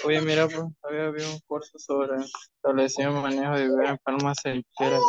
Oye, mira, pues había un curso sobre establecimiento y manejo de vivero en palmas aceiteras.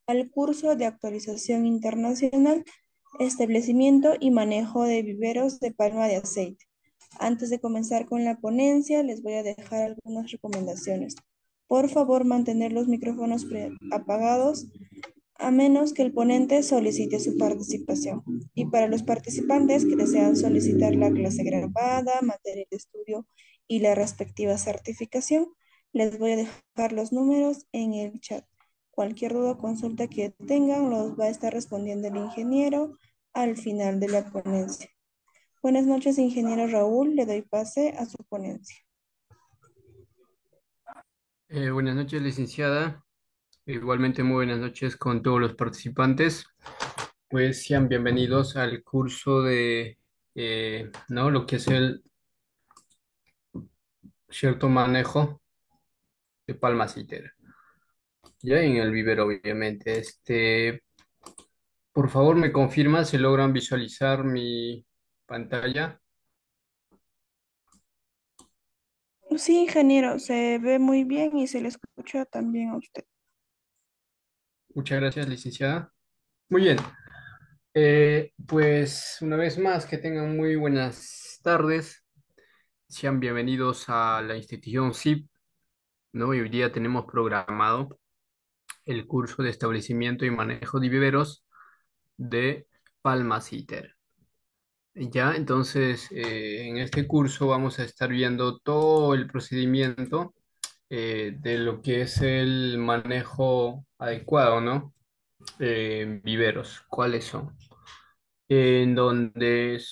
Al curso de actualización internacional, establecimiento y manejo de viveros de palma de aceite. Antes de comenzar con la ponencia, les voy a dejar algunas recomendaciones. Por favor, mantener los micrófonos apagados a menos que el ponente solicite su participación. Y para los participantes que desean solicitar la clase grabada, material de estudio y la respectiva certificación, les voy a dejar los números en el chat. Cualquier duda o consulta que tengan los va a estar respondiendo el ingeniero al final de la ponencia. Buenas noches, ingeniero Raúl. Le doy pase a su ponencia. Buenas noches, licenciada. Igualmente, muy buenas noches con todos los participantes. Pues sean bienvenidos al curso de, ¿no? Lo que es el cierto manejo de palma aceitera. Ya en el vivero, obviamente. Por favor, me confirma si logran visualizar mi pantalla. Sí, ingeniero, se ve muy bien y se le escucha también a usted. Muchas gracias, licenciada. Muy bien. Pues una vez más, que tengan muy buenas tardes. Sean bienvenidos a la institución SIP, ¿no? Y hoy día tenemos programado el curso de establecimiento y manejo de viveros de Palma Citer. Ya, entonces, en este curso vamos a estar viendo todo el procedimiento de lo que es el manejo adecuado, ¿no? Viveros, ¿cuáles son? En donde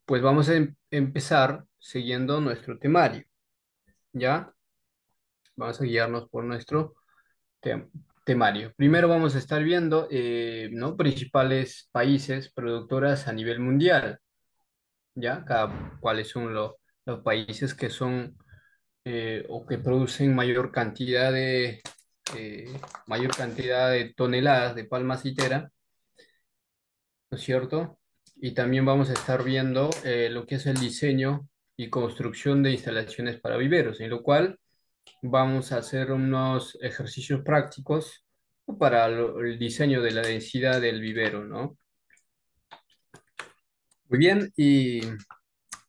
pues vamos a empezar siguiendo nuestro temario, ¿ya? Vamos a guiarnos por nuestro tem- temario. Primero vamos a estar viendo, ¿no? Principales países productoras a nivel mundial, ¿ya? Cuáles son los países que son o que producen mayor cantidad de toneladas de palma acitera, ¿no es cierto? Y también vamos a estar viendo lo que es el diseño y construcción de instalaciones para viveros, en lo cual vamos a hacer unos ejercicios prácticos para el diseño de la densidad del vivero, ¿no? Muy bien, y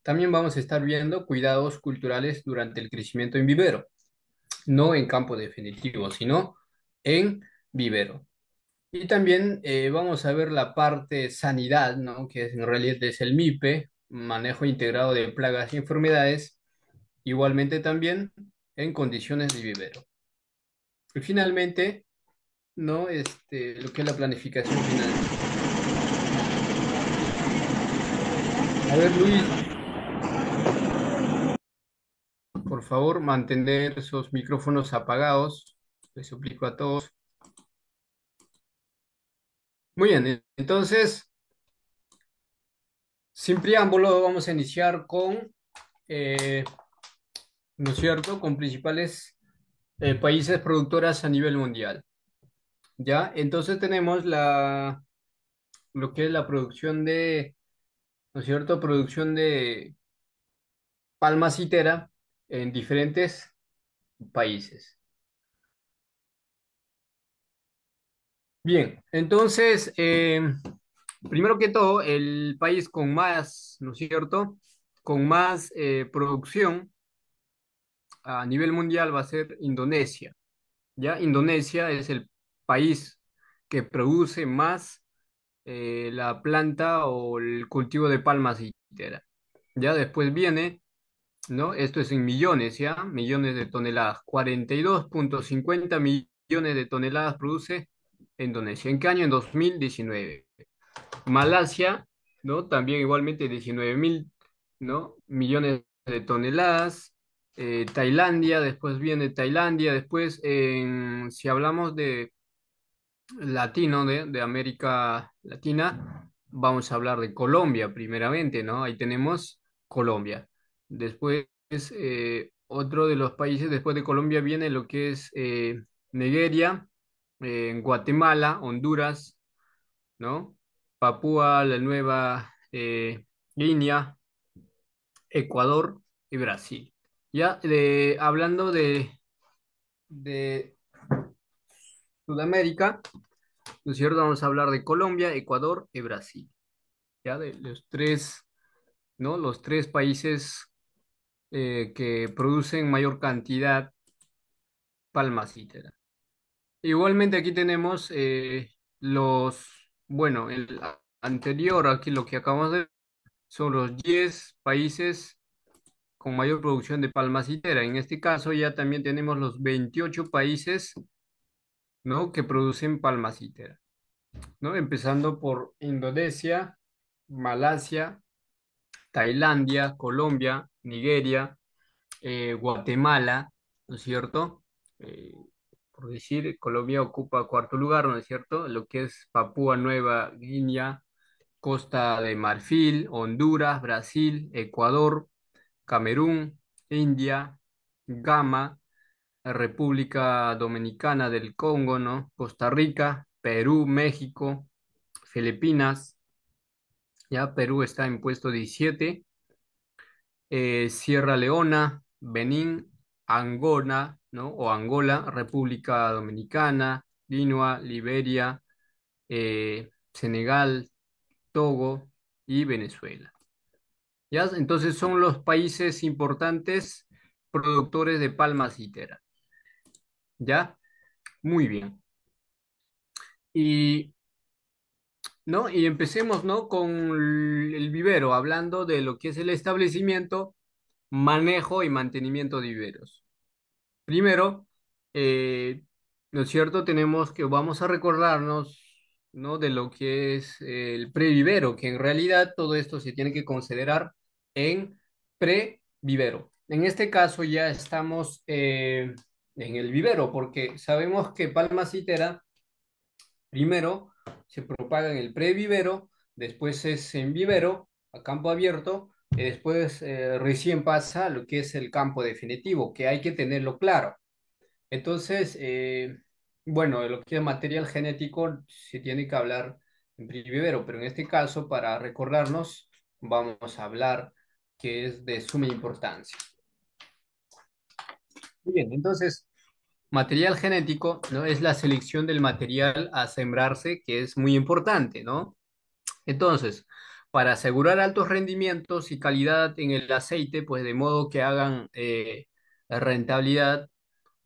también vamos a estar viendo cuidados culturales durante el crecimiento en vivero, no en campo definitivo, sino en vivero. Y también vamos a ver la parte sanidad, ¿no? Que en realidad es el MIPE, manejo integrado de plagas y enfermedades, igualmente también en condiciones de vivero. Y finalmente, ¿no? Lo que es la planificación final. A ver, Luis, por favor, mantener esos micrófonos apagados. Les suplico a todos. Muy bien, entonces, sin preámbulo, vamos a iniciar con, eh, ¿no es cierto?, con principales países productoras a nivel mundial. ¿Ya? Entonces tenemos lo que es la producción ¿no es cierto?, producción de palma acitera en diferentes países. Bien, entonces, primero que todo, el país con más, ¿no es cierto?, con más producción a nivel mundial va a ser Indonesia. ¿Ya? Indonesia es el país que produce más la planta o el cultivo de palma aceitera. Ya después viene, ¿no? Esto es en millones, ¿ya? Millones de toneladas. 42,50 millones de toneladas produce Indonesia. ¿En qué año? En 2019. Malasia, ¿no? También igualmente 19.000, ¿no? Millones de toneladas. Tailandia, después viene Tailandia, después si hablamos de latino, de América Latina, vamos a hablar de Colombia primeramente, ¿no? Ahí tenemos Colombia. Después, otro de los países después de Colombia viene lo que es Nigeria, Guatemala, Honduras, ¿no? Papúa, la Nueva Guinea, Ecuador y Brasil. Ya hablando de Sudamérica, ¿no es cierto? Vamos a hablar de Colombia, Ecuador y Brasil, ¿ya? De los tres, ¿no? Los tres países que producen mayor cantidad palmacítera. Igualmente aquí tenemos bueno, el anterior, aquí lo que acabamos de ver, son los 10 países con mayor producción de palmacitera. En este caso ya también tenemos los 28 países, ¿no?, que producen palmacitera, ¿no? Empezando por Indonesia, Malasia, Tailandia, Colombia, Nigeria, Guatemala, ¿no es cierto? Eh, por decir, Colombia ocupa cuarto lugar, ¿no es cierto? Lo que es Papúa Nueva Guinea, Costa de Marfil, Honduras, Brasil, Ecuador, Camerún, India, Gama, República Dominicana del Congo, ¿no? Costa Rica, Perú, México, Filipinas, ya Perú está en puesto 17, Sierra Leona, Benín, Angola, ¿no? O Angola, República Dominicana, Guinea, Liberia, Senegal. Togo y Venezuela. ¿Ya? Entonces son los países importantes productores de palma acitera. ¿Ya? Muy bien. Y, ¿no? Y empecemos, ¿no? Con el vivero, hablando de lo que es el establecimiento, manejo y mantenimiento de viveros. Primero, eh, ¿no es cierto? Vamos a recordarnos, ¿no? De lo que es el previvero, que en realidad todo esto se tiene que considerar en previvero. En este caso ya estamos en el vivero, porque sabemos que palma citera primero se propaga en el previvero, después es en vivero, a campo abierto, y después recién pasa a lo que es el campo definitivo, que hay que tenerlo claro. Entonces, bueno, de lo que es material genético se tiene que hablar en primero, pero en este caso, para recordarnos, vamos a hablar que es de suma importancia. Muy bien, entonces, material genético, ¿no? Es la selección del material a sembrarse, que es muy importante, ¿no? Entonces, para asegurar altos rendimientos y calidad en el aceite, pues de modo que hagan rentabilidad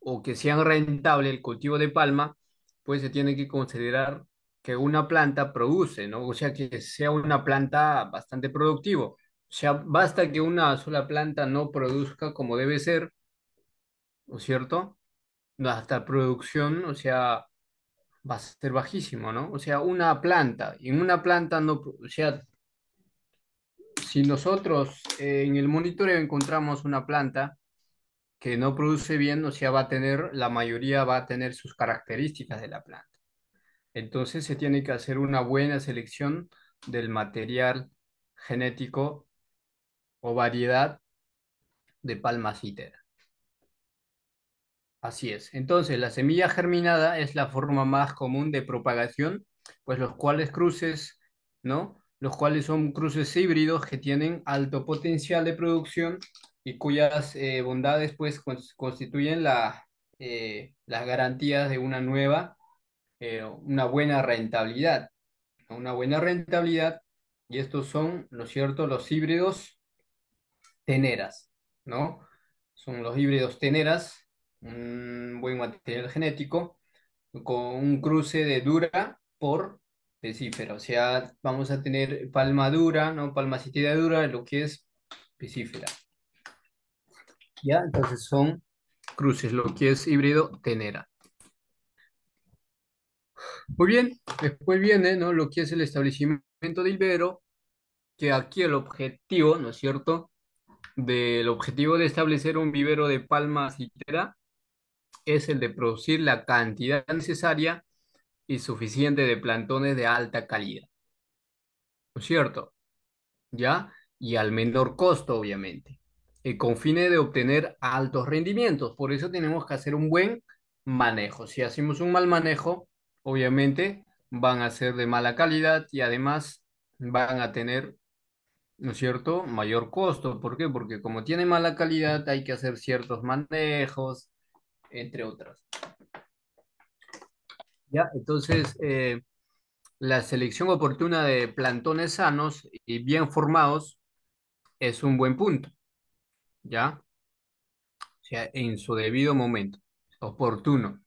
o que sean rentable el cultivo de palma, pues se tiene que considerar que una planta produce, ¿no? O sea, que sea una planta bastante productivo. O sea, basta que una sola planta no produzca como debe ser, ¿no es cierto? Hasta producción, o sea, va a ser bajísimo, ¿no? O sea, una planta, y en una planta no, o sea, si nosotros en el monitoreo encontramos una planta que no produce bien, o sea, la mayoría va a tener sus características de la planta. Entonces se tiene que hacer una buena selección del material genético o variedad de palma cítera. Así es. Entonces, la semilla germinada es la forma más común de propagación, pues los cuales cruces, ¿no? Los cuales son cruces híbridos que tienen alto potencial de producción y cuyas bondades, pues, constituyen las garantías de una buena rentabilidad, ¿no? Una buena rentabilidad, y estos son, ¿no es cierto?, los híbridos teneras, ¿no? Son los híbridos teneras, un buen material genético, con un cruce de dura por pesífera. O sea, vamos a tener palma dura, ¿no? Palma citida dura, lo que es pesífera. ¿Ya? Entonces son cruces, lo que es híbrido tenera. Muy bien, después viene, ¿no? Lo que es el establecimiento del vivero, que aquí el objetivo, ¿no es cierto?, del objetivo de establecer un vivero de palma citera es el de producir la cantidad necesaria y suficiente de plantones de alta calidad, ¿no es cierto? ¿Ya? Y al menor costo, obviamente, con fines de obtener altos rendimientos. Por eso tenemos que hacer un buen manejo. Si hacemos un mal manejo, obviamente van a ser de mala calidad y además van a tener, ¿no es cierto?, mayor costo. ¿Por qué? Porque como tiene mala calidad hay que hacer ciertos manejos, entre otras. ¿Ya? Entonces, la selección oportuna de plantones sanos y bien formados es un buen punto, ¿ya? O sea, en su debido momento, oportuno.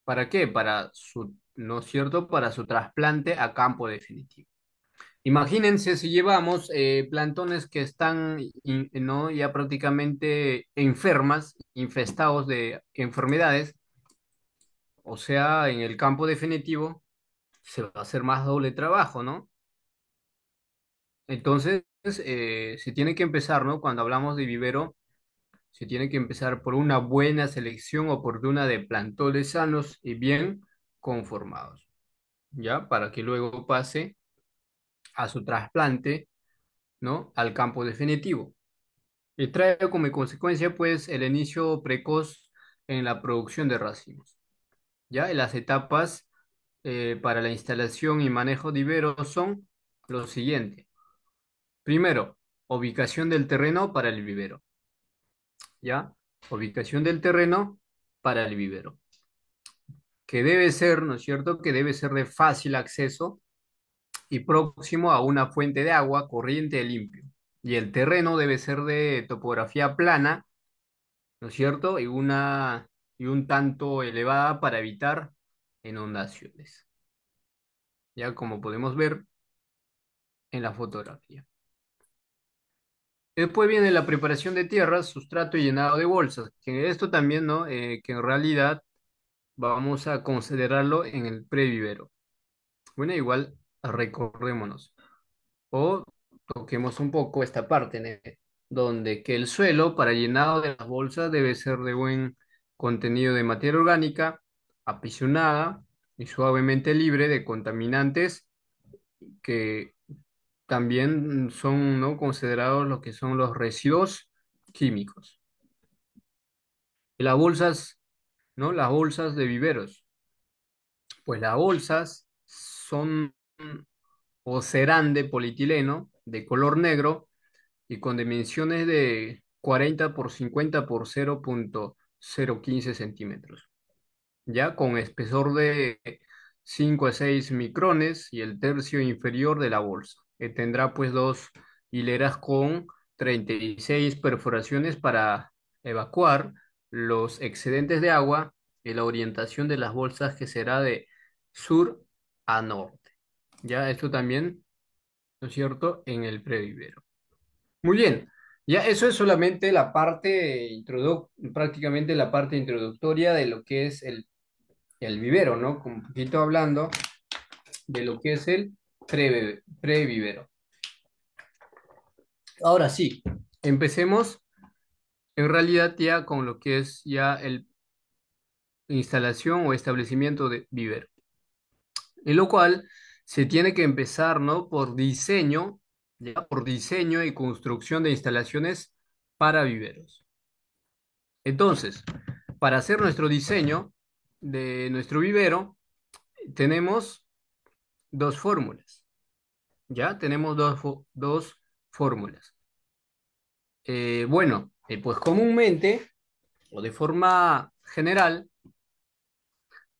¿Para qué? ¿No es cierto? Para su trasplante a campo definitivo. Imagínense si llevamos plantones que están, ¿no?, ya prácticamente enfermas, infestados de enfermedades, o sea, en el campo definitivo se va a hacer más doble trabajo, ¿no? Entonces, se tiene que empezar, ¿no? Cuando hablamos de vivero, se tiene que empezar por una buena selección oportuna de plantones sanos y bien conformados, ¿ya? Para que luego pase a su trasplante, ¿no? Al campo definitivo. Y trae como consecuencia, pues, el inicio precoz en la producción de racimos, ¿ya? Y las etapas para la instalación y manejo de viveros son lo siguiente. Primero, ubicación del terreno para el vivero, ¿ya? Ubicación del terreno para el vivero, que debe ser, ¿no es cierto?, que debe ser de fácil acceso y próximo a una fuente de agua corriente limpio. Y el terreno debe ser de topografía plana, ¿no es cierto? Y un tanto elevada para evitar inundaciones, ya como podemos ver en la fotografía. Después viene la preparación de tierras, sustrato y llenado de bolsas, que esto también, ¿no? Que en realidad vamos a considerarlo en el previvero. Bueno, igual recordémonos o toquemos un poco esta parte, ¿no? Donde que el suelo para llenado de las bolsas debe ser de buen contenido de materia orgánica, apisonada y suavemente libre de contaminantes que también son, ¿no? considerados lo que son los residuos químicos. Y las bolsas, ¿no? Las bolsas de viveros. Pues las bolsas son o serán de polietileno de color negro y con dimensiones de 40 por 50 por 0,015 centímetros, ya con espesor de 5 a 6 micrones y el tercio inferior de la bolsa, que tendrá pues dos hileras con 36 perforaciones para evacuar los excedentes de agua y la orientación de las bolsas que será de sur a norte. Ya esto también, ¿no es cierto?, en el previvero. Muy bien, ya eso es solamente la parte prácticamente la parte introductoria de lo que es el vivero, ¿no? Como un poquito hablando de lo que es el previvero. Ahora sí, empecemos en realidad ya con lo que es ya el instalación o establecimiento de vivero, en lo cual se tiene que empezar, ¿no? Por diseño, ya por diseño y construcción de instalaciones para viveros. Entonces, para hacer nuestro diseño de nuestro vivero, tenemos dos fórmulas. Ya tenemos dos fórmulas. Bueno, pues comúnmente o de forma general,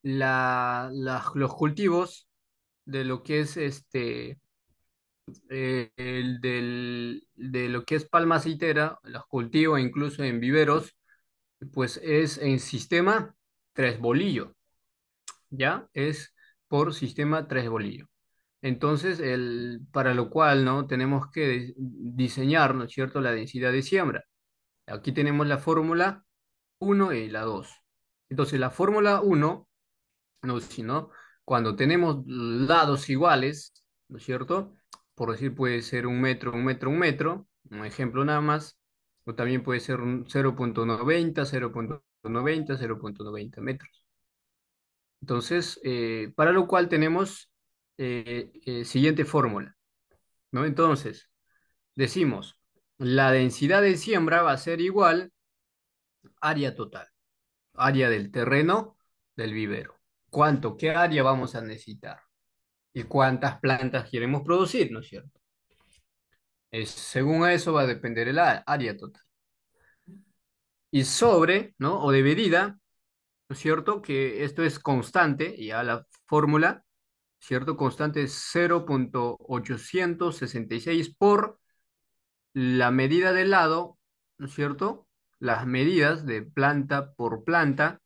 los cultivos de lo que es de lo que es palma aceitera, los cultivos incluso en viveros, pues es en sistema tres bolillo. ¿Ya? Es por sistema tres bolillo. Entonces, para lo cual, ¿no? Tenemos que diseñar, ¿no es cierto?, la densidad de siembra. Aquí tenemos la fórmula uno y la 2. Entonces, la fórmula uno, no, sino cuando tenemos lados iguales, ¿no es cierto? Por decir, puede ser un metro, un metro, un metro, un ejemplo nada más, o también puede ser un 0,90, 0,90, 0,90 metros. Entonces, para lo cual tenemos siguiente fórmula, ¿no? Entonces, decimos, la densidad de siembra va a ser igual área total, área del terreno del vivero. ¿Cuánto? ¿Qué área vamos a necesitar? ¿Y cuántas plantas queremos producir? ¿No es cierto? Según eso va a depender el área total. Y sobre, ¿no? O de medida, ¿no es cierto? Que esto es constante, ya la fórmula, ¿cierto? Constante es 0,866 por la medida del lado, ¿no es cierto? Las medidas de planta por planta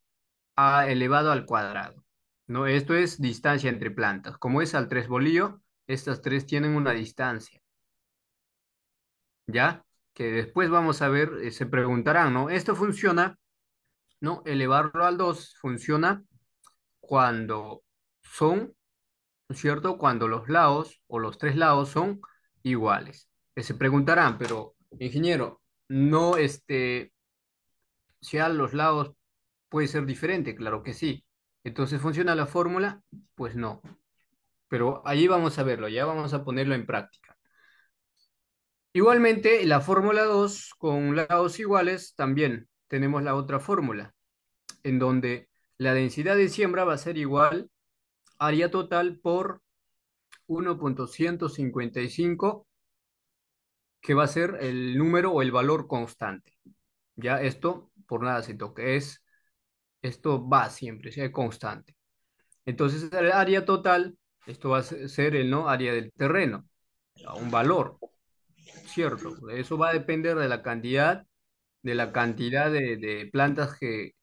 a elevado al cuadrado, ¿no? Esto es distancia entre plantas. Como es al tres bolillo, estas tres tienen una distancia, ¿ya? Que después vamos a ver, se preguntarán, ¿no? Esto funciona, ¿no? Elevarlo al 2 funciona cuando son, ¿no es cierto? Cuando los lados o los tres lados son iguales. Que se preguntarán, pero ingeniero, no si a los lados puede ser diferente, claro que sí. Entonces, ¿funciona la fórmula? Pues no. Pero allí vamos a verlo, ya vamos a ponerlo en práctica. Igualmente, la fórmula 2 con lados iguales, también tenemos la otra fórmula, en donde la densidad de siembra va a ser igual área total por 1,155, que va a ser el número o el valor constante. Ya esto por nada se toca, esto va siempre, sea constante. Entonces el área total Esto va a ser el no área del terreno, a un valor, ¿cierto? Eso va a depender de la cantidad de plantas que,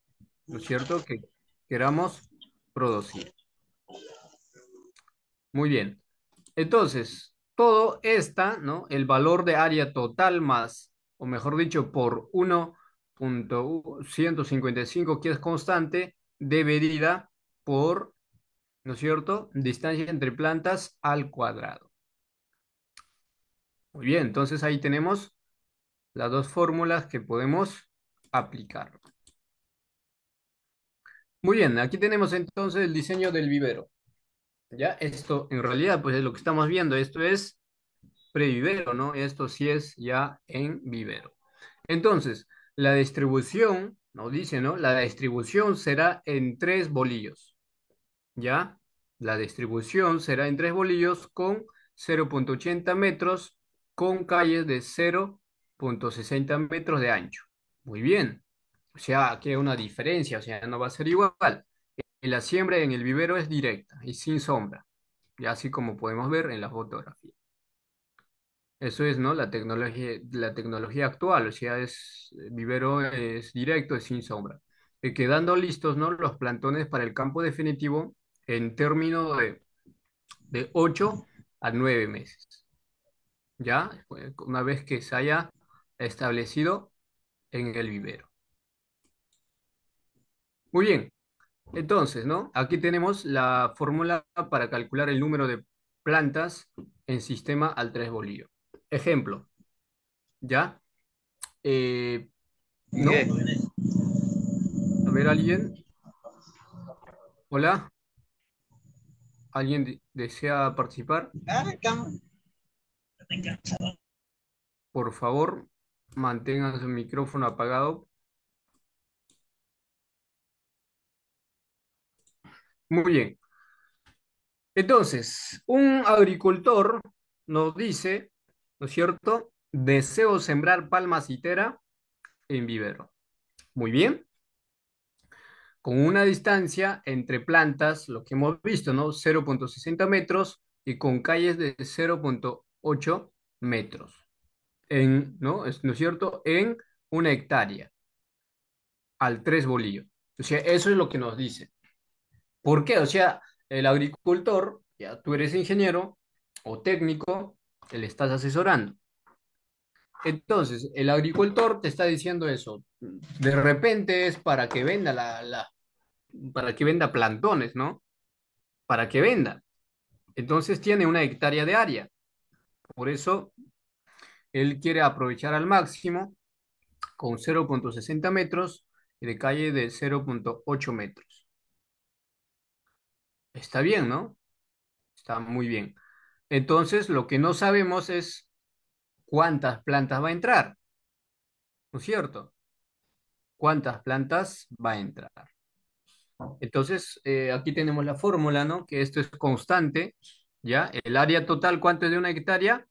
¿no es cierto?, que queramos producir. Muy bien. Entonces, todo está, ¿no? El valor de área total más, o mejor dicho, por 1.155, que es constante, dividida por, ¿no es cierto?, distancia entre plantas al cuadrado. Muy bien, entonces ahí tenemos las dos fórmulas que podemos aplicar. Muy bien, aquí tenemos entonces el diseño del vivero. Ya, esto en realidad, pues es lo que estamos viendo. Esto es previvero, ¿no? Esto sí es ya en vivero. Entonces, la distribución, nos dice, ¿no? La distribución será en tres bolillos, ¿ya? La distribución será en tres bolillos con 0.80 metros, con calles de 0.60 metros de ancho. Muy bien. O sea, aquí hay una diferencia, o sea, no va a ser igual. Y la siembra en el vivero es directa y sin sombra, y así como podemos ver en la fotografía. Eso es, ¿no? La tecnología actual, o sea, vivero es directo, es sin sombra. Quedando listos, ¿no? Los plantones para el campo definitivo en términos de 8 a 9 meses, ¿ya? Una vez que se haya establecido en el vivero. Muy bien, entonces, ¿no? Aquí tenemos la fórmula para calcular el número de plantas en sistema al 3 bolillo. Ejemplo, ¿ya? Eh, ¿No? A ver, ¿alguien? Hola, ¿alguien desea participar? Por favor, mantengan su micrófono apagado. Muy bien. Entonces, un agricultor nos dice, ¿no es cierto? Deseo sembrar palma citera en vivero. Muy bien. Con una distancia entre plantas, lo que hemos visto, ¿no? 0.60 metros y con calles de 0.8 metros. ¿No? ¿No es cierto? En una hectárea, al 3 bolillo. O sea, eso es lo que nos dice. ¿Por qué? O sea, el agricultor, ya tú eres ingeniero o técnico, te le estás asesorando. Entonces, el agricultor te está diciendo eso. De repente es para que venda para que venda plantones, ¿no? Para que venda. Entonces tiene una hectárea de área. Por eso él quiere aprovechar al máximo con 0.60 metros y de calle de 0.8 metros. Está bien, ¿no? Está muy bien. Entonces, lo que no sabemos es cuántas plantas va a entrar, ¿no es cierto? ¿Cuántas plantas va a entrar? Entonces, aquí tenemos la fórmula, ¿no? Que esto es constante, ¿ya? El área total, ¿cuánto es de una hectárea?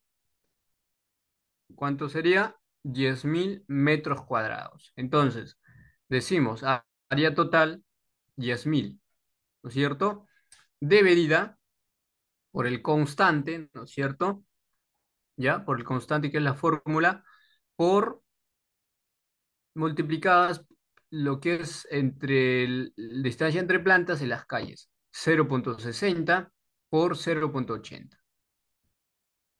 ¿Cuánto sería? 10.000 metros cuadrados. Entonces, decimos área total 10.000, ¿no es cierto? Dividida por el constante, ¿no es cierto? ¿Ya? Por el constante que es la fórmula, por multiplicadas lo que es entre distancia entre plantas y las calles. 0.60 por 0.80.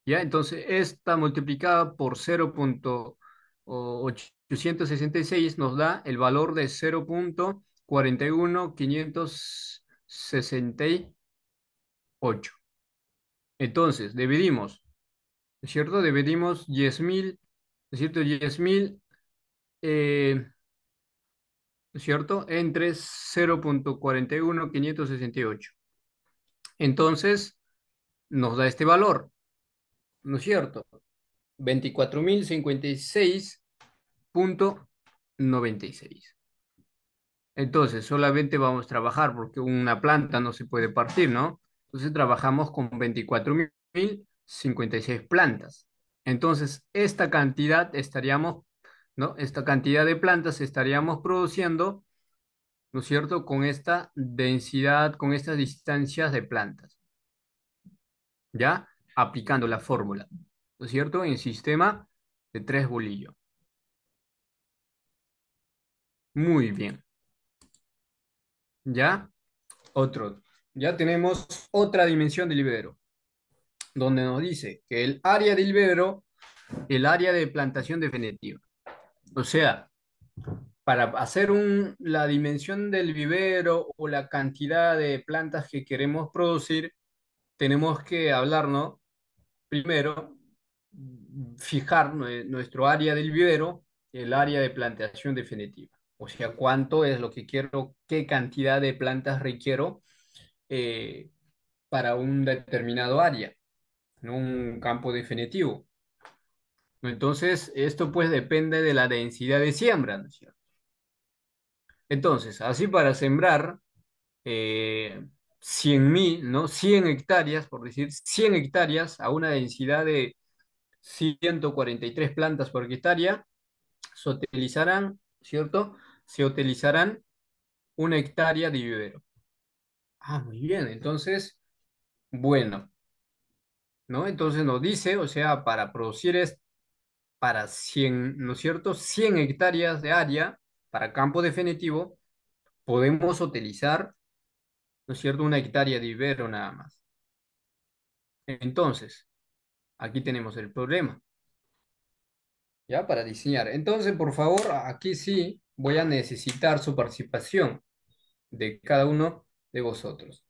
¿Ya? Entonces, esta multiplicada por 0.866 nos da el valor de 0.41568. Entonces, dividimos, ¿no es cierto? Dividimos 10.000, ¿no es cierto? 10.000, ¿no es cierto? Entre 0.41568. Entonces, nos da este valor, ¿no es cierto? 24.056.96. Entonces, solamente vamos a trabajar porque una planta no se puede partir, ¿no? Entonces, trabajamos con 24.056 plantas. Entonces, esta cantidad estaríamos, ¿no? Esta cantidad de plantas estaríamos produciendo, ¿no es cierto? Con esta densidad, con estas distancias de plantas. ¿ya? Aplicando la fórmula, ¿no es cierto? En sistema de tres bolillos. Muy bien, ¿ya? Otro. Ya tenemos otra dimensión del vivero, donde nos dice que el área del vivero, el área de plantación definitiva. O sea, para hacer la dimensión del vivero o la cantidad de plantas que queremos producir, tenemos que hablar, ¿no? Primero, fijar nuestro área del vivero, el área de plantación definitiva. O sea, cuánto es lo que quiero, qué cantidad de plantas requiero eh, para un determinado área, no un campo definitivo. Entonces, esto pues depende de la densidad de siembra, ¿no es cierto? Entonces, así para sembrar 100.000, ¿no? 100 hectáreas, por decir 100 hectáreas a una densidad de 143 plantas por hectárea, se utilizarán, ¿cierto? Se utilizarán una hectárea de vivero. Ah, muy bien, entonces, bueno, ¿no? Entonces nos dice, o sea, para producir para 100, ¿no es cierto? 100 hectáreas de área para campo definitivo, podemos utilizar, ¿no es cierto?, una hectárea de vivero nada más. Entonces, aquí tenemos el problema, ¿ya? Para diseñar. Entonces, por favor, aquí sí voy a necesitar su participación de cada uno de vosotros.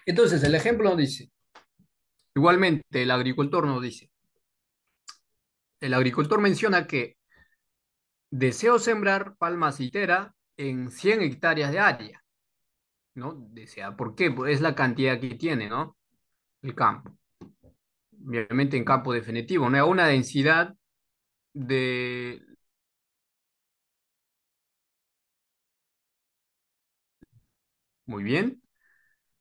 Entonces, el ejemplo nos dice, igualmente, el agricultor nos dice, el agricultor menciona que deseo sembrar palma aceitera en 100 hectáreas de área, ¿no? Desea, ¿por qué? Pues es la cantidad que tiene, ¿no? El campo. Obviamente en campo definitivo, ¿no? A una densidad de... Muy bien.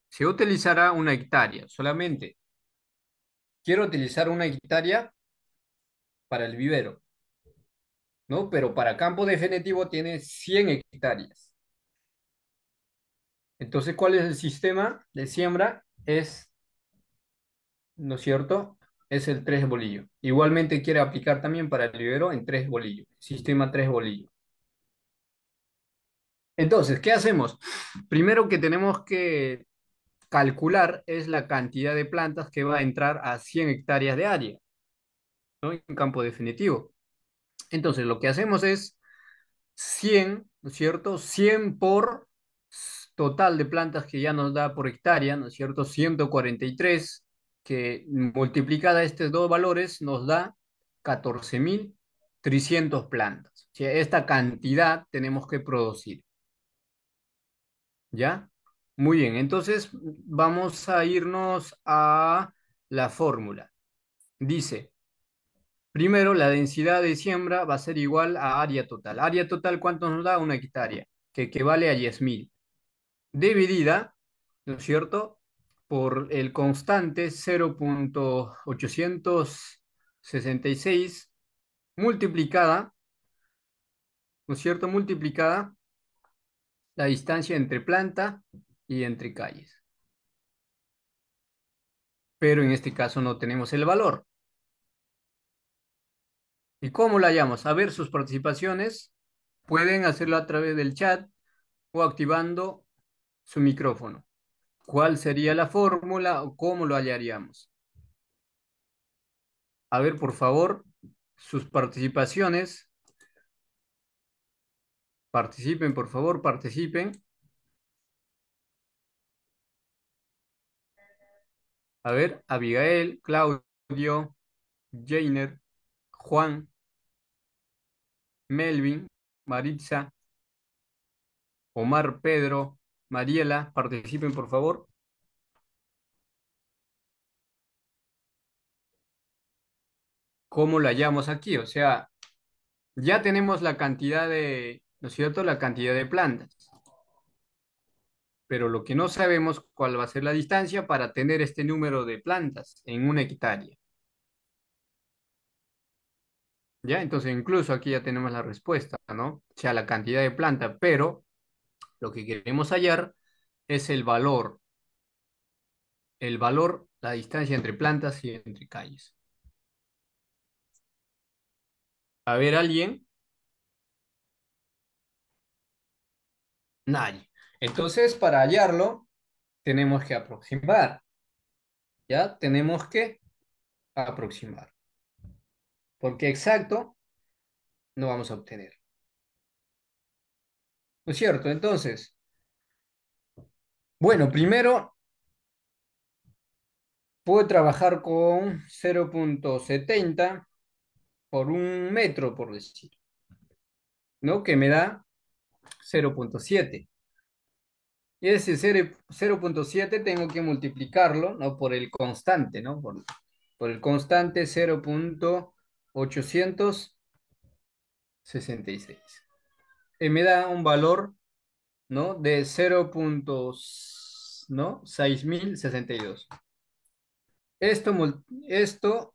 Se utilizará una hectárea solamente. Quiero utilizar una hectárea para el vivero, ¿no? Pero para campo definitivo tiene 100 hectáreas. Entonces, ¿cuál es el sistema de siembra? Es, ¿no es cierto? Es el tres bolillo. Igualmente quiere aplicar también para el vivero en tres bolillos. Sistema tres bolillo. Entonces, ¿qué hacemos? Primero que tenemos que calcular es la cantidad de plantas que va a entrar a 100 hectáreas de área, ¿no? En campo definitivo. Entonces, lo que hacemos es 100, ¿no es cierto? 100 por total de plantas que ya nos da por hectárea, ¿no es cierto? 143, que multiplicada estos dos valores nos da 14.300 plantas. O sea, esta cantidad tenemos que producir, ¿ya? Muy bien, entonces vamos a irnos a la fórmula. Dice, primero, la densidad de siembra va a ser igual a área total. Área total, ¿cuánto nos da? Una hectárea, que equivale a 10.000. Dividida, ¿no es cierto?, por el constante 0,866 multiplicada, ¿no es cierto?, multiplicada la distancia entre planta y entre calles. Pero en este caso no tenemos el valor. ¿Y cómo la hallamos? A ver sus participaciones. Pueden hacerlo a través del chat o activando su micrófono. ¿Cuál sería la fórmula o cómo lo hallaríamos? A ver, por favor, sus participaciones. Participen, por favor, participen. A ver, Abigail, Claudio, Jainer, Juan, Melvin, Maritza, Omar, Pedro, Mariela, participen, por favor. ¿Cómo lo hallamos aquí? O sea, ya tenemos la cantidad de, ¿no es cierto? La cantidad de plantas. Pero lo que no sabemos cuál va a ser la distancia para tener este número de plantas en una hectárea. ¿Ya? Entonces, incluso aquí ya tenemos la respuesta, ¿no? O sea, la cantidad de planta, pero lo que queremos hallar es el valor, la distancia entre plantas y entre calles. A ver, ¿alguien? Nadie. Entonces, para hallarlo, tenemos que aproximar. ¿Ya? Tenemos que aproximar. Porque exacto no vamos a obtener. ¿No es cierto? Entonces, bueno, primero puedo trabajar con 0,70 por un metro, por decir, ¿no? Que me da 0,7. Y ese 0,7 tengo que multiplicarlo, ¿no? Por el constante, ¿no? Por el constante 0,866. Y me da un valor, ¿no? De 0,6062. Esto,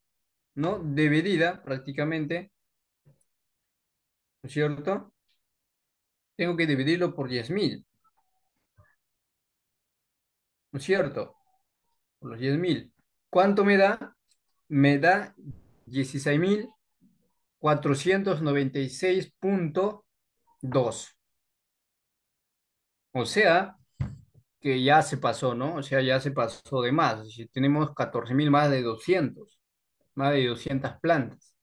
¿no? Dividida prácticamente, ¿no es cierto? Tengo que dividirlo por 10.000, ¿no es cierto? Por los 10.000. ¿Cuánto me da? Me da 16.496,2. O sea, que ya se pasó, ¿no? O sea, ya se pasó de más. Si tenemos 14.000 más de 200 plantas.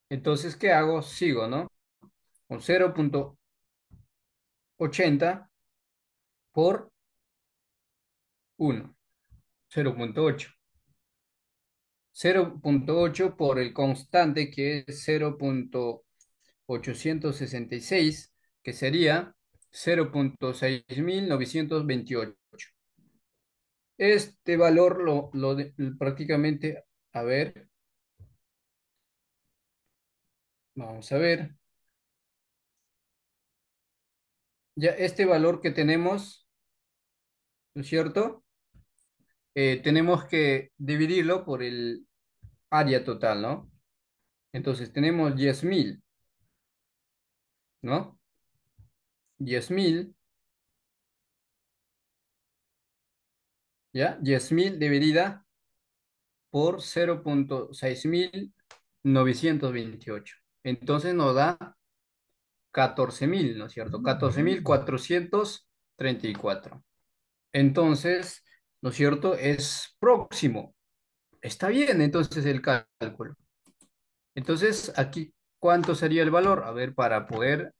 Entonces, ¿qué hago? Sigo, ¿no? Con 0,80 por 1, 0,8. 0,8 por el constante que es 0,866, que sería 0,6928. Este valor prácticamente, a ver, vamos a ver, ya este valor que tenemos, ¿no es cierto? Tenemos que dividirlo por el área total, ¿no? Entonces tenemos 10.000, ¿no? 10.000, ¿ya? 10.000 dividida por 0,6928. Entonces nos da 14.000, ¿no es cierto? 14.434. Entonces, ¿no es cierto? Es próximo. Está bien, entonces el cálculo. Entonces, aquí, ¿cuánto sería el valor? A ver, para poder,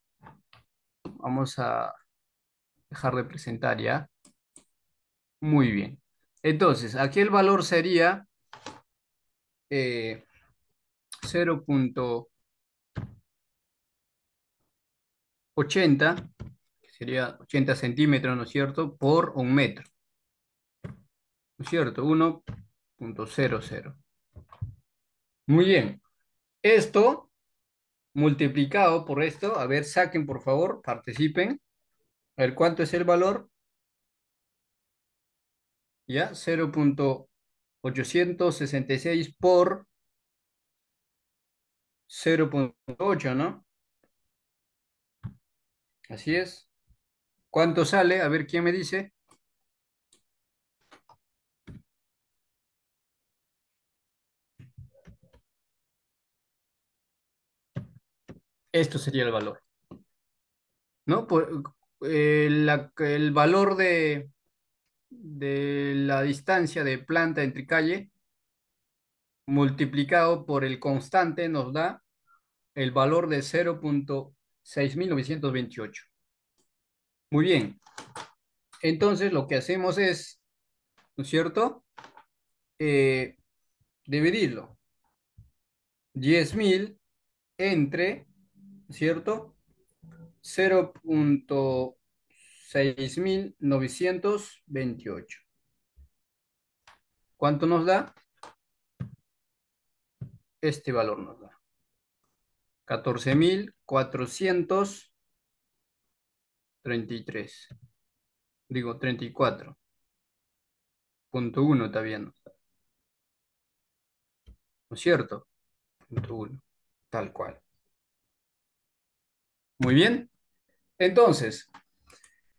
vamos a dejar de presentar ya. Muy bien. Entonces, aquí el valor sería 0,80, que sería 80 centímetros, ¿no es cierto? Por un metro, ¿no es cierto? 1,00. Muy bien. Esto multiplicado por esto, a ver, saquen por favor, participen. A ver, ¿cuánto es el valor? ¿Ya? 0,866 por 0,8, ¿no? Así es. ¿Cuánto sale? A ver, ¿quién me dice? Esto sería el valor, ¿no? El valor de la distancia de planta entre calle multiplicado por el constante nos da el valor de 0,6928. Muy bien. Entonces lo que hacemos es, ¿no es cierto? Eh, Dividirlo. 10.000 entre, ¿cierto? 0,6928. ¿Cuánto nos da? Este valor nos da 14.433. Digo, 34,1 está bien, ¿no es cierto? Punto uno, tal cual. Muy bien. Entonces,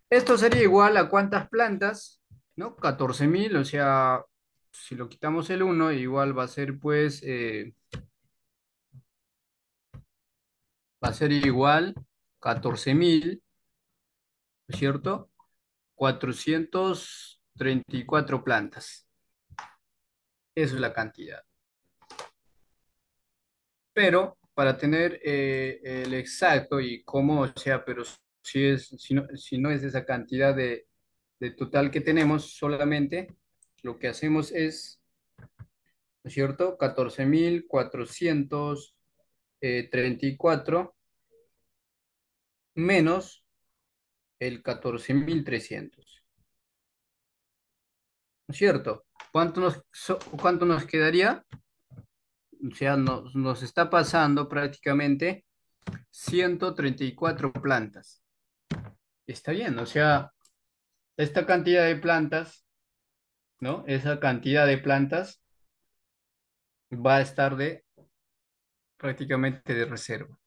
esto sería igual a cuántas plantas, ¿no? 14.000, o sea, si lo quitamos el uno, igual va a ser pues, va a ser igual 14.000, ¿no es cierto? 434 plantas. Eso es la cantidad. Pero para tener el exacto y cómo, o sea, pero si no es esa cantidad de total que tenemos, solamente lo que hacemos es, ¿no es cierto? 14.434 menos el 14.300, ¿no es cierto? Cuánto nos quedaría? O sea, nos está pasando prácticamente 134 plantas. Está bien, o sea, esta cantidad de plantas, ¿no? Esa cantidad de plantas va a estar de prácticamente de reserva.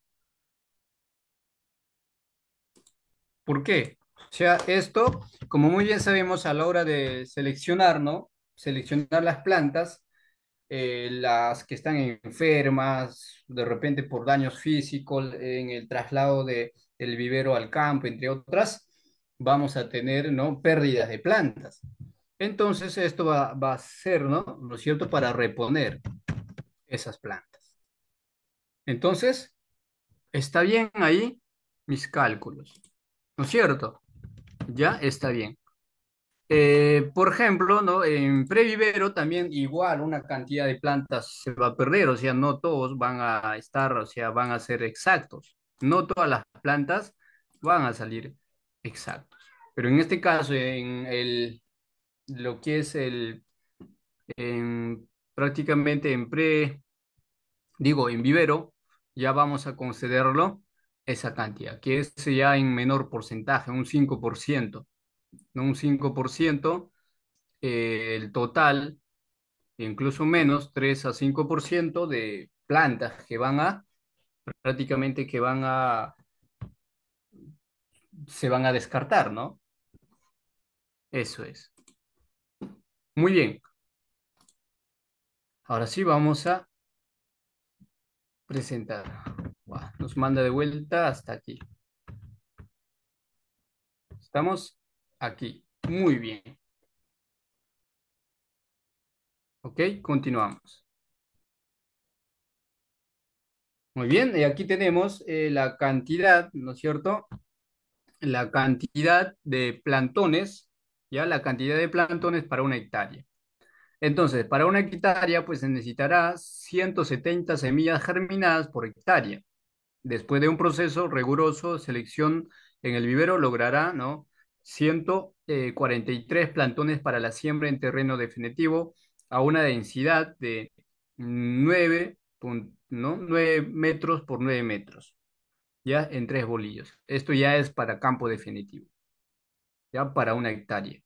¿Por qué? O sea, esto, como muy bien sabemos a la hora de seleccionar, ¿no? Seleccionar las plantas, las que están enfermas, de repente por daños físicos, en el traslado del vivero al campo, entre otras, vamos a tener, ¿no? Pérdidas de plantas. Entonces, esto va a ser, ¿no? ¿No es cierto? Para reponer esas plantas. Entonces, está bien ahí mis cálculos, ¿no es cierto? Ya está bien. Por ejemplo, ¿no? En previvero también igual una cantidad de plantas se va a perder, o sea, no todos van a estar, o sea, van a ser exactos. No todas las plantas van a salir exactos. Pero en este caso, lo que es prácticamente en vivero, ya vamos a considerarlo esa cantidad, que es ya en menor porcentaje, un 5%, ¿no? Un 5%, el total, incluso menos, 3 a 5% de plantas que van a, prácticamente se van a descartar, ¿no? Eso es. Muy bien. Ahora sí vamos a presentar. Buah, nos manda de vuelta hasta aquí. Estamos aquí. Muy bien. Ok, continuamos. Muy bien, y aquí tenemos la cantidad, ¿no es cierto? La cantidad de plantones, ¿ya? La cantidad de plantones para una hectárea. Entonces, para una hectárea, pues se necesitará 170 semillas germinadas por hectárea. Después de un proceso riguroso, selección en el vivero logrará, ¿no? 143 plantones para la siembra en terreno definitivo a una densidad de 9 metros por 9 metros, ya en tres bolillos. Esto ya es para campo definitivo, ya para una hectárea.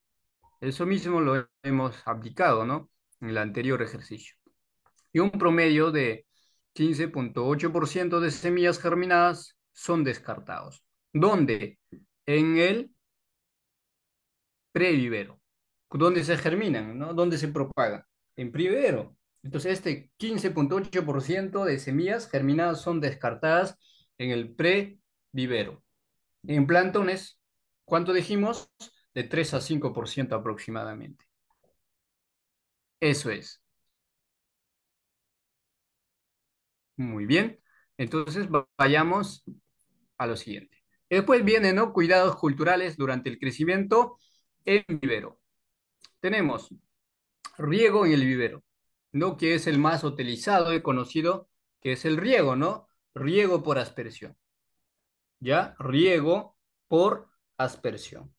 Eso mismo lo hemos aplicado, ¿no? En el anterior ejercicio. Y un promedio de 15,8% de semillas germinadas son descartados. ¿Dónde? En el previvero. ¿Dónde se germinan? ¿No? ¿Dónde se propagan? En previvero. Entonces, este 15,8% de semillas germinadas son descartadas en el previvero. En plantones, ¿cuánto dijimos? De 3 a 5% aproximadamente. Eso es. Muy bien. Entonces, vayamos a lo siguiente. Después vienen, ¿no? Cuidados culturales durante el crecimiento en vivero. Tenemos riego en el vivero, ¿no? Que es el más utilizado y conocido, que es el riego, ¿no? Riego por aspersión, ¿ya? Riego por aspersión.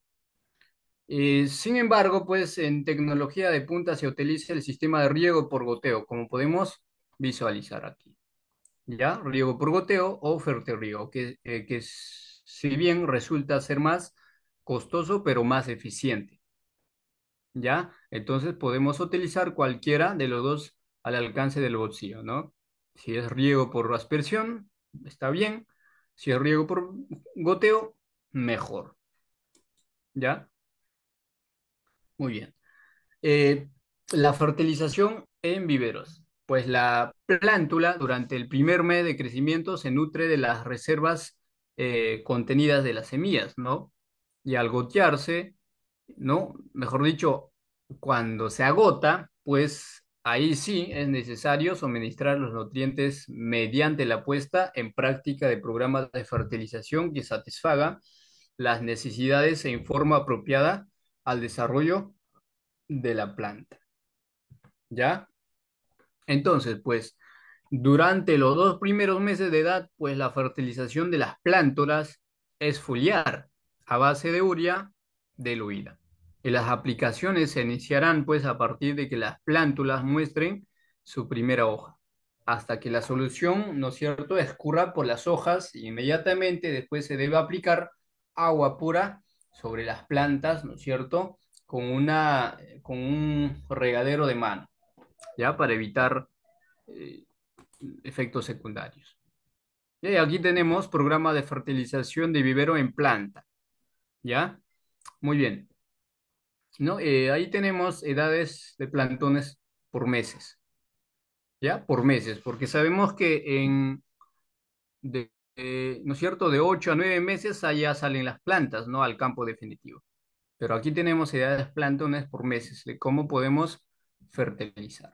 Sin embargo, pues en tecnología de punta se utiliza el sistema de riego por goteo, como podemos visualizar aquí. ¿Ya? Riego por goteo o fertirriego, si bien resulta ser más costoso, pero más eficiente. ¿Ya? Entonces podemos utilizar cualquiera de los dos al alcance del bolsillo, ¿no? Si es riego por aspersión, está bien. Si es riego por goteo, mejor. ¿Ya? Muy bien. Eh, la fertilización en viveros. Pues la plántula durante el primer mes de crecimiento se nutre de las reservas contenidas de las semillas, ¿no? Y al gotearse, ¿no? Mejor dicho, cuando se agota, pues ahí sí es necesario suministrar los nutrientes mediante la puesta en práctica de programas de fertilización que satisfagan las necesidades en forma apropiada al desarrollo de la planta, ¿ya? Entonces, pues, durante los 2 primeros meses de edad, pues la fertilización de las plántulas es foliar a base de urea diluida. Y las aplicaciones se iniciarán, pues, a partir de que las plántulas muestren su primera hoja, hasta que la solución, ¿no es cierto?, escurra por las hojas y inmediatamente después se debe aplicar agua pura sobre las plantas, ¿no es cierto?, con un regadero de mano, ¿ya? Para evitar eh, efectos secundarios. Y aquí tenemos programa de fertilización de vivero en planta, ¿ya? Muy bien, ¿no? Ahí tenemos edades de plantones por meses, ¿ya? Por meses, porque sabemos que ¿no es cierto?, de 8 a 9 meses allá salen las plantas, ¿no? Al campo definitivo. Pero aquí tenemos edades plantones por meses, de cómo podemos fertilizar.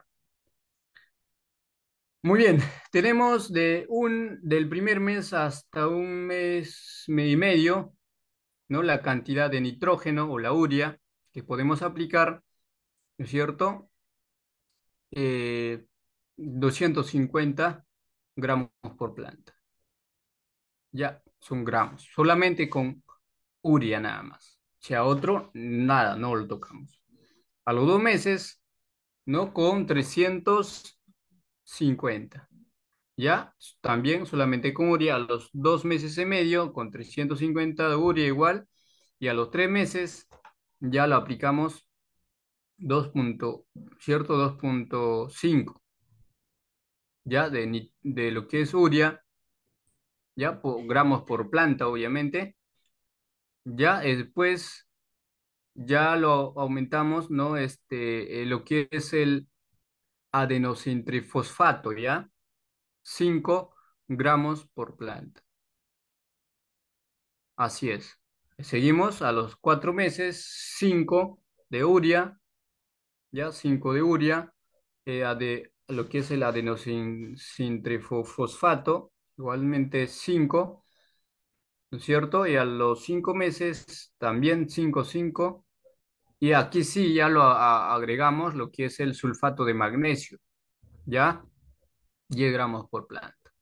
Muy bien, tenemos del primer mes hasta un mes y medio, ¿no? La cantidad de nitrógeno o la urea que podemos aplicar, ¿no es cierto? Eh, 250 gramos por planta. Ya, son gramos, solamente con urea nada más. Si a otro, nada, no lo tocamos. A los 2 meses, ¿no? Con 350. Ya, también solamente con urea a los 2 meses y medio, con 350 de urea igual, y a los 3 meses ya lo aplicamos 2 ¿cierto? 2,5, ya de lo que es urea, ya por gramos por planta, obviamente, ya después ya lo aumentamos, ¿no? Lo que es el adenosintrifosfato, ya, 5 gramos por planta. Así es. Seguimos a los 4 meses, 5 de urea, ya 5 de urea, de lo que es el adenosintrifosfato, igualmente 5, ¿no es cierto? Y a los 5 meses también 5 5. Y aquí sí ya agregamos lo que es el sulfato de magnesio, ya 10 gramos por planta.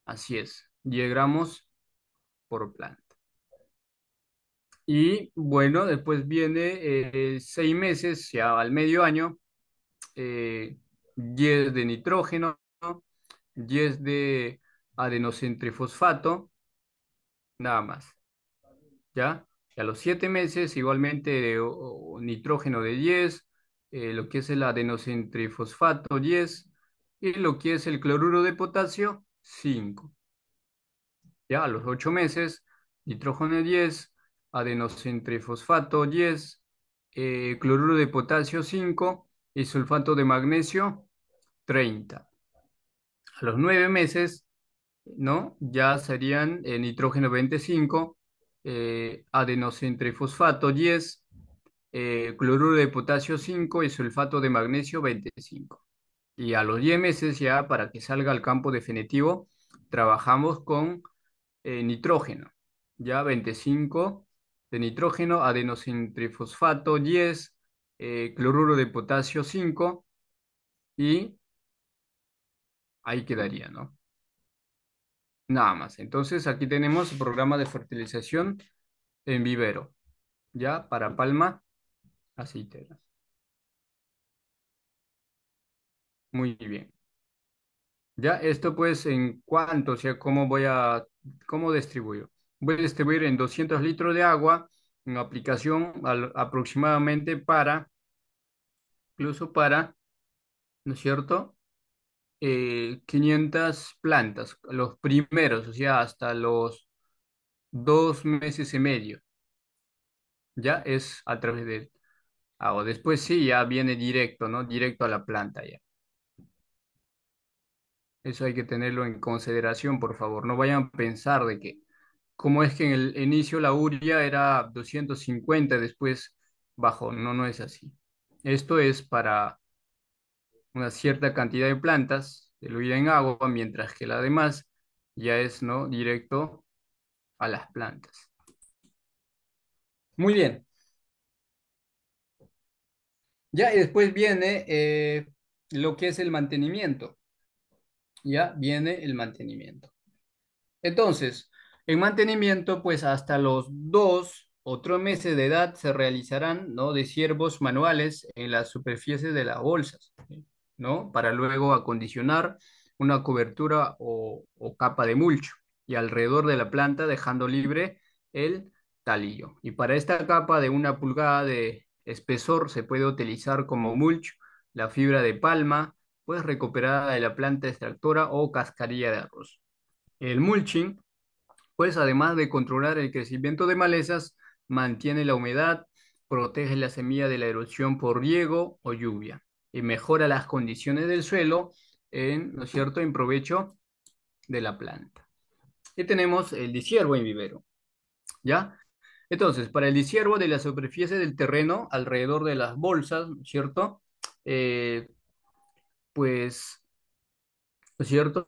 Así es, 10 gramos por planta. Y bueno, después viene 6 meses, ya al medio año, 10 de nitrógeno, 10 de adenosintrifosfato, nada más, ¿ya? Y a los 7 meses, igualmente, nitrógeno de 10, lo que es el adenosintrifosfato 10, y lo que es el cloruro de potasio 5. Ya a los 8 meses, nitrógeno 10, adenosintrifosfato 10, cloruro de potasio 5 y sulfato de magnesio 30. A los 9 meses, ¿no? Ya serían nitrógeno 25, adenosintrifosfato 10, cloruro de potasio 5 y sulfato de magnesio 25. Y a los 10 meses ya para que salga al campo definitivo, trabajamos con nitrógeno, ya 25 de nitrógeno, adenosintrifosfato 10, cloruro de potasio 5 y ahí quedaría, ¿no? Nada más. Entonces aquí tenemos el programa de fertilización en vivero, ya para palma aceitera. Muy bien. Ya esto pues en cuanto, o sea, ¿cómo distribuyo? Voy a distribuir en 200 litros de agua en aplicación aproximadamente incluso para, ¿no es cierto? 500 plantas, los primeros, o sea, hasta los 2 meses y medio, ya es a través de él. O después sí, ya viene directo, ¿no? Directo a la planta ya. Eso hay que tenerlo en consideración, por favor. No vayan a pensar de que, como es que en el inicio la urea era 250, después bajó. No, no es así. Esto es para una cierta cantidad de plantas, diluida en agua, mientras que la demás ya es, ¿no? Directo a las plantas. Muy bien. Ya, y después viene lo que es el mantenimiento. Ya viene el mantenimiento. Entonces, en mantenimiento, pues hasta los 2 o 3 meses de edad se realizarán, ¿no? Desiervos manuales en las superficies de las bolsas, ¿no? Para luego acondicionar una cobertura o capa de mulch y alrededor de la planta dejando libre el talillo. Y para esta capa de 1 pulgada de espesor se puede utilizar como mulch la fibra de palma, pues recuperada de la planta extractora o cascarilla de arroz. El mulching, pues además de controlar el crecimiento de malezas, mantiene la humedad, protege la semilla de la erosión por riego o lluvia y mejora las condiciones del suelo ¿no es cierto?, en provecho de la planta. Y tenemos el disiervo en vivero, ¿ya? Entonces, para el disiervo de la superficie del terreno, alrededor de las bolsas, ¿no es cierto? Eh, pues ¿no es cierto?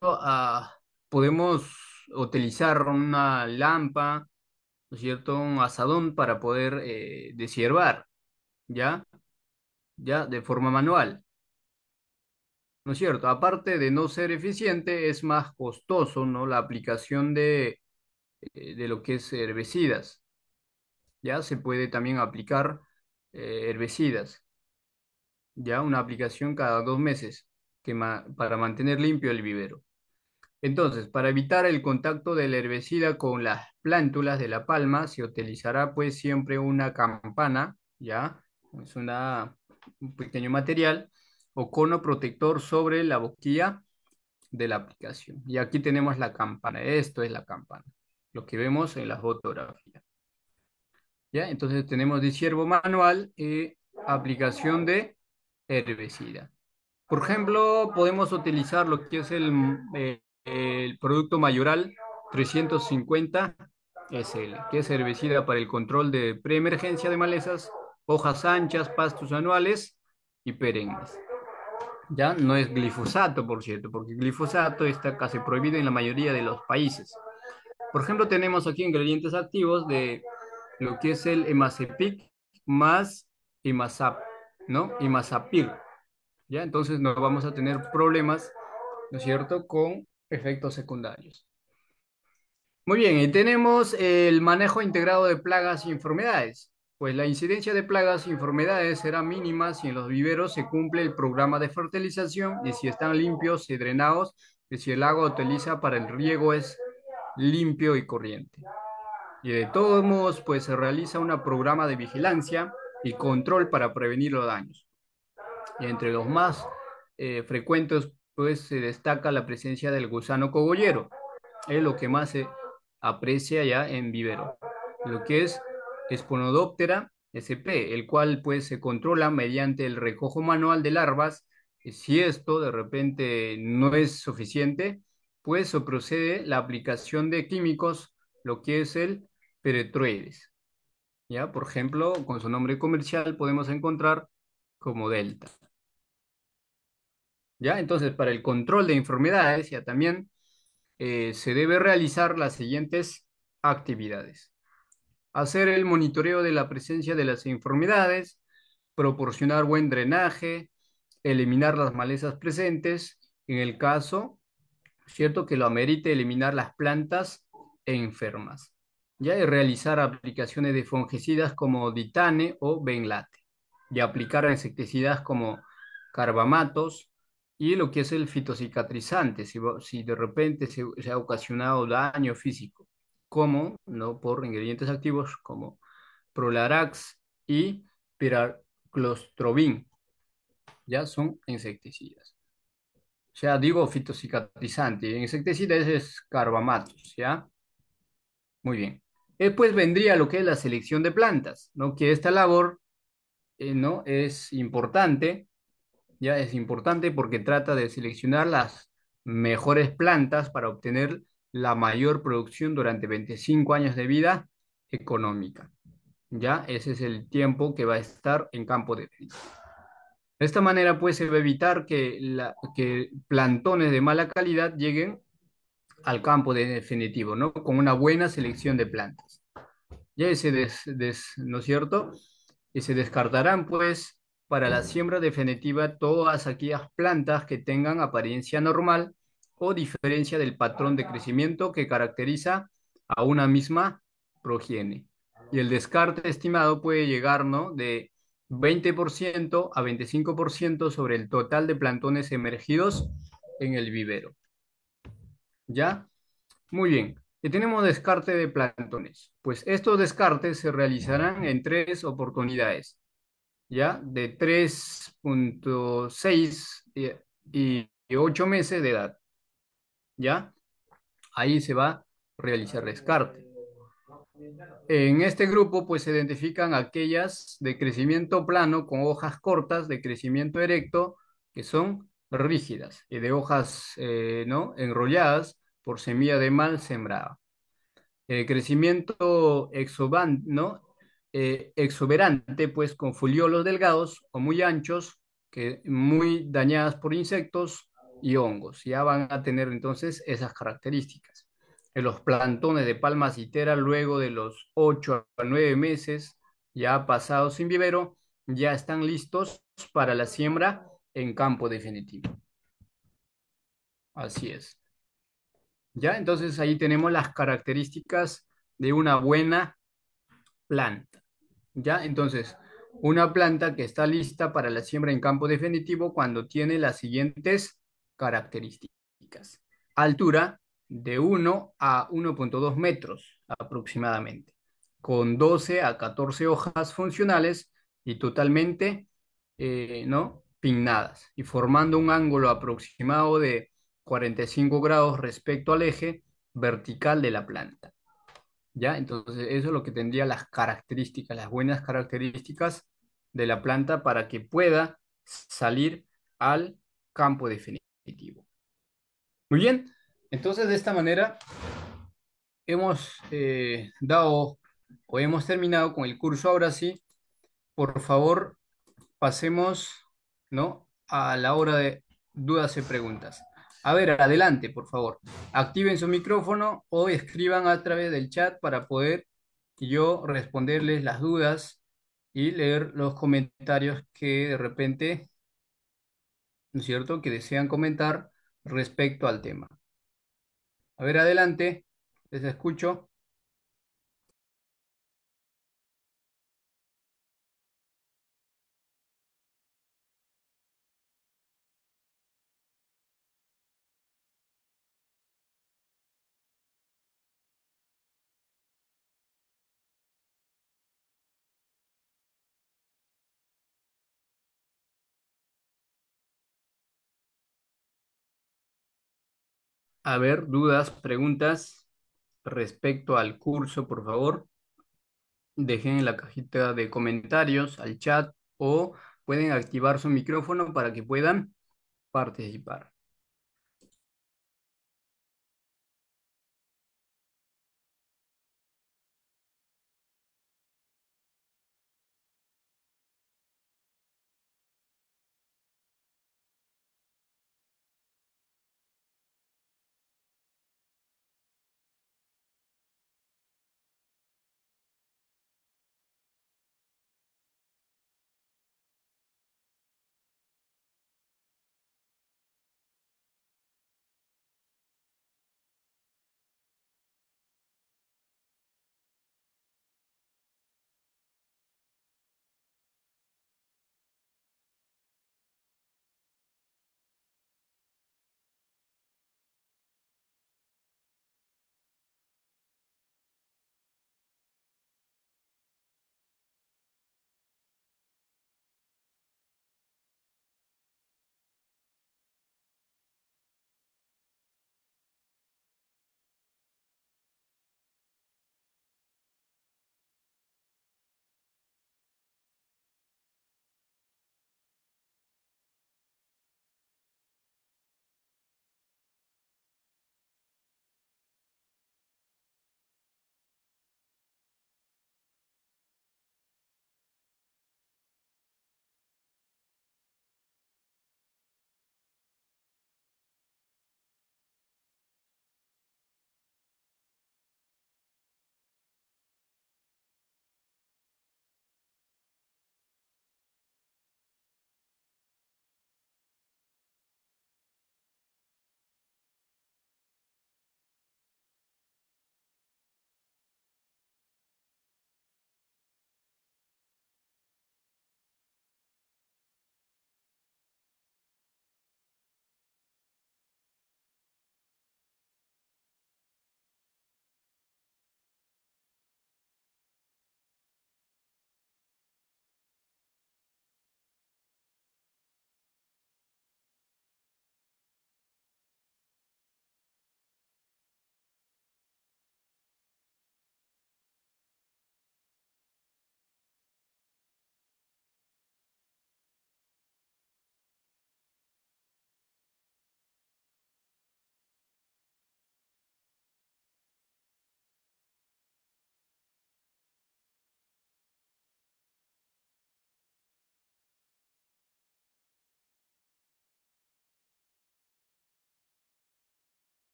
Podemos utilizar una lámpara, ¿no es cierto? Un asadón para poder deshiervar, ¿ya? ¿Ya? De forma manual, ¿no es cierto? Aparte de no ser eficiente, es más costoso, ¿no? La aplicación de lo que es herbicidas, ¿ya? Se puede también aplicar herbicidas, ¿ya? Una aplicación cada 2 meses para mantener limpio el vivero. Entonces, para evitar el contacto del herbicida con las plántulas de la palma, se utilizará pues siempre una campana, ¿ya? Es un pequeño material o cono protector sobre la boquilla de la aplicación. Y aquí tenemos la campana, esto es la campana, lo que vemos en la fotografía, ¿ya? Entonces tenemos disiervo manual y aplicación de herbicida. Por ejemplo, podemos utilizar lo que es el producto mayoral 350 SL, que es herbicida para el control de preemergencia de malezas, hojas anchas, pastos anuales y perennes. Ya no es glifosato, por cierto, porque el glifosato está casi prohibido en la mayoría de los países. Por ejemplo, tenemos aquí ingredientes activos de lo que es el Emacepic más Imazap, ¿no? Imazapir. ¿Ya? Entonces no vamos a tener problemas, ¿no es cierto?, con efectos secundarios. Muy bien, y tenemos el manejo integrado de plagas y enfermedades. Pues la incidencia de plagas y enfermedades será mínima si en los viveros se cumple el programa de fertilización y si están limpios y drenados, y si el agua utiliza para el riego es limpio y corriente. Y de todos modos, pues se realiza un programa de vigilancia y control para prevenir los daños. Y entre los más frecuentes, pues se destaca la presencia del gusano cogollero, es lo que más se aprecia ya en vivero, lo que es Spondoptera sp, el cual pues se controla mediante el recojo manual de larvas. Y si esto de repente no es suficiente, pues se procede la aplicación de químicos, lo que es el Piretroides. Ya, por ejemplo, con su nombre comercial podemos encontrar como Delta. ¿Ya? Entonces, para el control de enfermedades, ya también se debe realizar las siguientes actividades. Hacer el monitoreo de la presencia de las enfermedades, proporcionar buen drenaje, eliminar las malezas presentes, en el caso, cierto, que lo amerite eliminar las plantas enfermas. Ya, y realizar aplicaciones de fungicidas como Ditane o Benlate, y aplicar insecticidas como carbamatos y lo que es el fitocicatrizante, si de repente se ha ocasionado daño físico, como no por ingredientes activos como Prolarax y Piraclostrobin, ya son insecticidas. O sea, digo fitocicatrizante, insecticida es carbamatos, ¿ya? Muy bien. Después vendría lo que es la selección de plantas, ¿no? Que esta labor ¿no? Es importante, ya es importante porque trata de seleccionar las mejores plantas para obtener la mayor producción durante 25 años de vida económica. Ya ese es el tiempo que va a estar en campo de frío. De esta manera, pues, se va a evitar que plantones de mala calidad lleguen al campo definitivo, ¿no? Con una buena selección de plantas. Ya ¿no es cierto? Y se descartarán, pues, para la siembra definitiva todas aquellas plantas que tengan apariencia normal o diferencia del patrón de crecimiento que caracteriza a una misma progenie. Y el descarte estimado puede llegar, ¿no? De 20% a 25% sobre el total de plantones emergidos en el vivero. ¿Ya? Muy bien. Y tenemos descarte de plantones. Pues estos descartes se realizarán en tres oportunidades, ¿ya? De 3,6 y 8 meses de edad, ¿ya? Ahí se va a realizar descarte. En este grupo, pues se identifican aquellas de crecimiento plano con hojas cortas, de crecimiento erecto, que son rígidas, y de hojas, ¿no? Enrolladas por semilla de mal sembrada. Crecimiento ¿no? Exuberante, pues con foliolos delgados o muy anchos, que muy dañadas por insectos y hongos. Ya van a tener entonces esas características. En los plantones de palma citera, luego de los 8 a 9 meses ya pasados sin vivero, ya están listos para la siembra en campo definitivo. Así es. Ya, entonces ahí tenemos las características de una buena planta. ¿Ya? Entonces, una planta que está lista para la siembra en campo definitivo cuando tiene las siguientes características. Altura de 1 a 1,2 metros aproximadamente, con 12 a 14 hojas funcionales y totalmente, ¿no? Pinnadas y formando un ángulo aproximado de 45 grados respecto al eje vertical de la planta. ¿Ya? Entonces, eso es lo que tendría las características, las buenas características de la planta para que pueda salir al campo definitivo. Muy bien, entonces de esta manera hemos dado o hemos terminado con el curso. Ahora sí, por favor, pasemos, ¿no? A la hora de dudas y preguntas. A ver, adelante, por favor. Activen su micrófono o escriban a través del chat para poder yo responderles las dudas y leer los comentarios que de repente, ¿no es cierto?, que desean comentar respecto al tema. A ver, adelante, les escucho. A ver, dudas, preguntas respecto al curso, por favor. Dejen en la cajita de comentarios, al chat o pueden activar su micrófono para que puedan participar.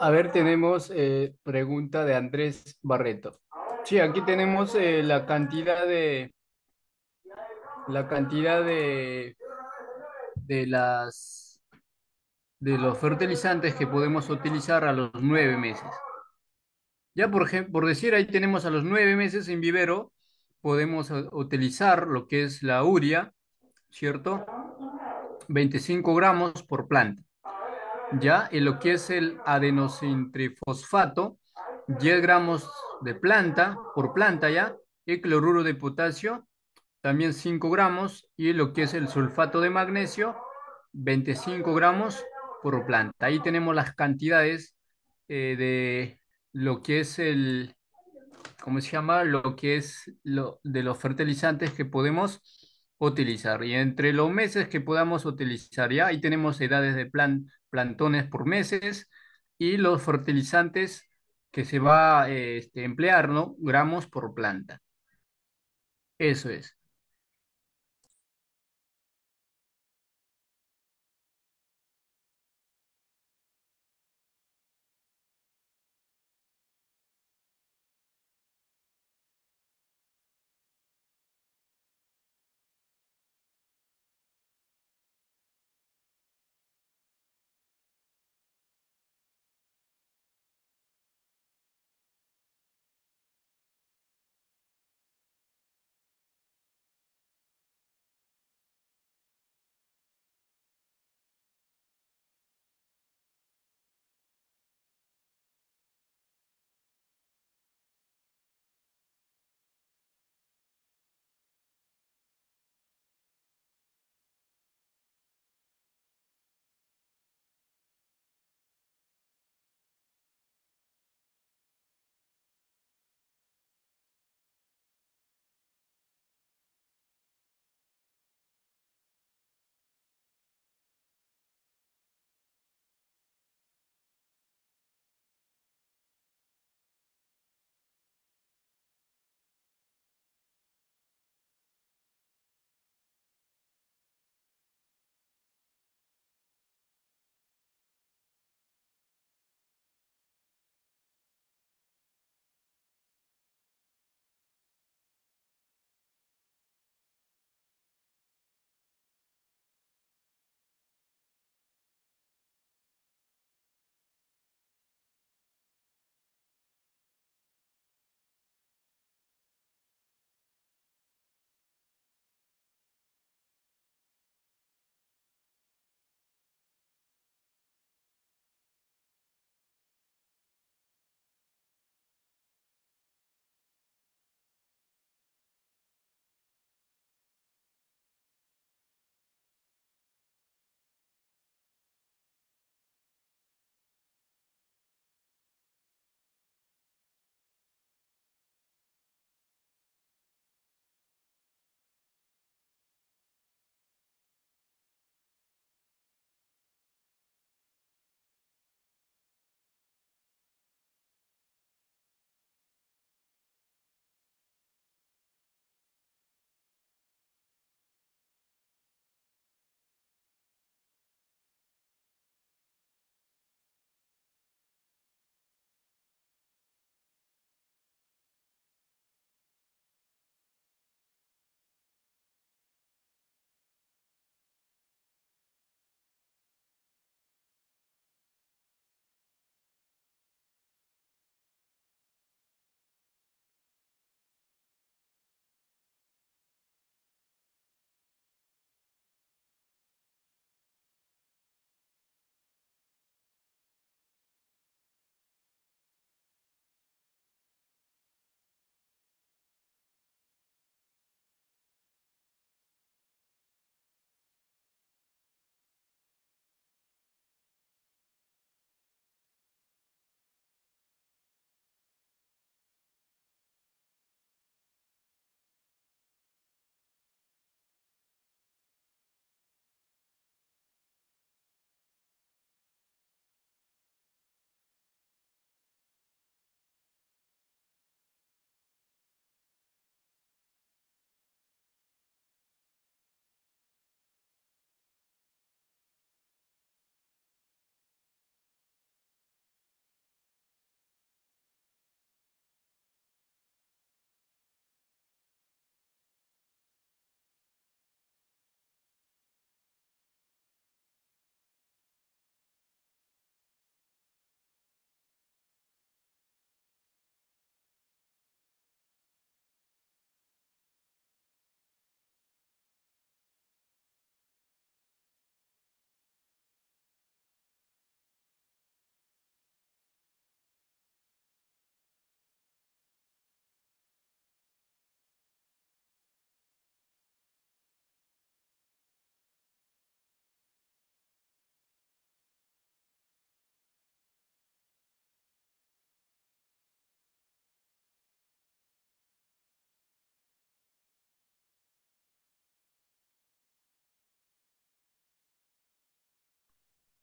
A ver, tenemos pregunta de Andrés Barreto. Sí, aquí tenemos la cantidad de las de los fertilizantes que podemos utilizar a los 9 meses. Ya por decir, ahí tenemos a los 9 meses en vivero, podemos utilizar lo que es la urea, ¿cierto? 25 gramos por planta. Ya, y lo que es el adenosintrifosfato, 10 gramos de planta por planta ya, y cloruro de potasio, también 5 gramos, y lo que es el sulfato de magnesio, 25 gramos por planta. Ahí tenemos las cantidades de lo que es ¿cómo se llama? Lo que es de los fertilizantes que podemos utilizar. Y entre los meses que podamos utilizar, ya ahí tenemos edades de plantones por meses y los fertilizantes que se va a emplear, ¿no? Gramos por planta. Eso es.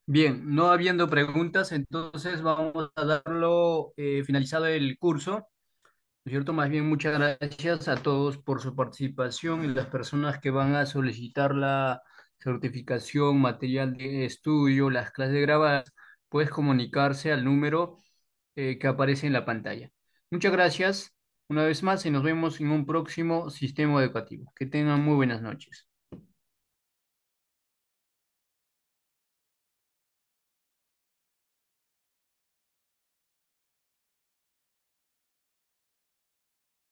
Bien, no habiendo preguntas, entonces vamos a darlo finalizado el curso, ¿no es cierto? Más bien, muchas gracias a todos por su participación y las personas que van a solicitar la certificación, material de estudio, las clases grabadas, puedes comunicarse al número que aparece en la pantalla. Muchas gracias una vez más y nos vemos en un próximo sistema educativo. Que tengan muy buenas noches.